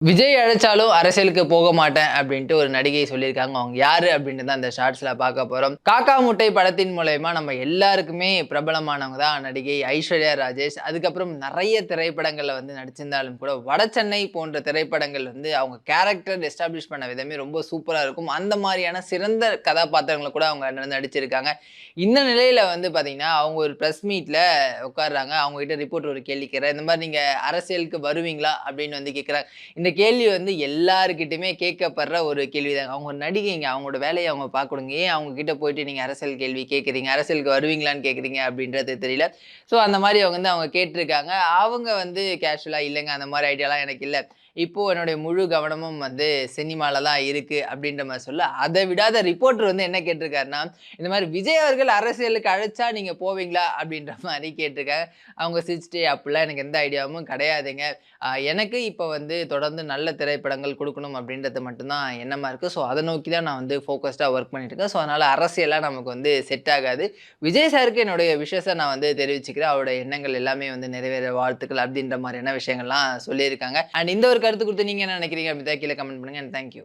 விஜய் அழைச்சாலும் அரசியலுக்கு போக மாட்டேன் அப்படின்ட்டு ஒரு நடிகை சொல்லியிருக்காங்க. அவங்க யாரு அப்படின்ட்டு தான் இந்த ஷார்ட்ஸ்ல பார்க்க போறோம். காக்கா முட்டை படத்தின் மூலியமா நம்ம எல்லாருக்குமே பிரபலமானவங்க தான் நடிகை ஐஸ்வர்யா ராஜேஷ். அதுக்கப்புறம் நெறைய திரைப்படங்கள்ல வந்து நடிச்சிருந்தாலும் கூட, வடசென்னை போன்ற திரைப்படங்கள் வந்து அவங்க கேரக்டர் எஸ்டாப்ளிஷ் பண்ண விதமே ரொம்ப சூப்பரா இருக்கும். அந்த மாரியான சிறந்த கதாபாத்திரங்கள கூட அவங்க நடிச்சிருக்காங்க. இந்த நிலையில வந்து பார்த்தீங்கன்னா, அவங்க ஒரு பிரஸ் மீட்ல உட்கார்றாங்க. அவங்க கிட்ட ரிப்போர்ட்டர் ஒரு கேள்வி கேட்கிறார். இந்த மாரி நீங்க அரசியலுக்கு வருவீங்களா? அப்படின்னு வந்து கேட்கிறாங்க. இந்த கேள்வி வந்து எல்லார்கிட்டயுமே கேட்கப்படுற ஒரு கேள்விதாங்க. அவங்க ஒரு நடிகைங்க. அவங்களோட வேலைய அவங்க பார்க்கணுங்க. ஏன் அவங்க கிட்ட போயிட்டு நீங்க அரசியல் கேள்வி கேட்கிறீங்க? அரசியலுக்கு வருவீங்களான்னு கேட்கிறீங்க அப்படின்றது தெரியல. ஸோ அந்த மாரி அவங்க கேட்டிருக்காங்க. அவங்க வந்து கேஷுவலா இல்லங்க அந்த மாரி ஐடியாலாம் எனக்கு இல்ல. இப்போ என்னுடைய முழு கவனமும் வந்து சினிமால தான் இருக்கு அப்படின்ற மாரி சொல்ல, அத விடாத ரிப்போர்ட்டர் வந்து என்ன கேட்டிருக்காருன்னா, இந்த மாரி விஜய் அவர்கள் அரசியலுக்கு அழைச்சா நீங்க போவீங்களா? அப்படின்ற மாரி கேட்டிருக்காங்க. அவங்க சிரிச்சுட்டு அப்படிலாம் எனக்கு எந்த ஐடியாவும் கிடையாதுங்க. எனக்கு இப்ப வந்து தொடர்ந்து நல்ல திரைப்படங்கள் குடுக்கணும் அப்படின்றது மட்டும் தான் எண்ணமா இருக்கு. ஸோ அத நோக்கி தான் நான் வந்து ஃபோக்கஸ்டா வொர்க் பண்ணிட்டு இருக்கேன். ஸோ அதனால அரசியல்லாம் நமக்கு வந்து செட் ஆகாது. விஜய் சாருக்கு என்னுடைய விஷஸ நான் வந்து தெரிவிச்சுக்கிறேன். அவருடைய எண்ணங்கள் எல்லாமே வந்து நிறைவேற வாழ்த்துக்கள் அப்படின்ற மாரியான விஷயங்கள்லாம் சொல்லியிருக்காங்க. அண்ட் இந்த ஒரு கருத்து குறித்து நீங்க என்ன நினைக்கிறீங்க? அப்படின்றத கீழ கமெண்ட் பண்ணுங்க. And thank you.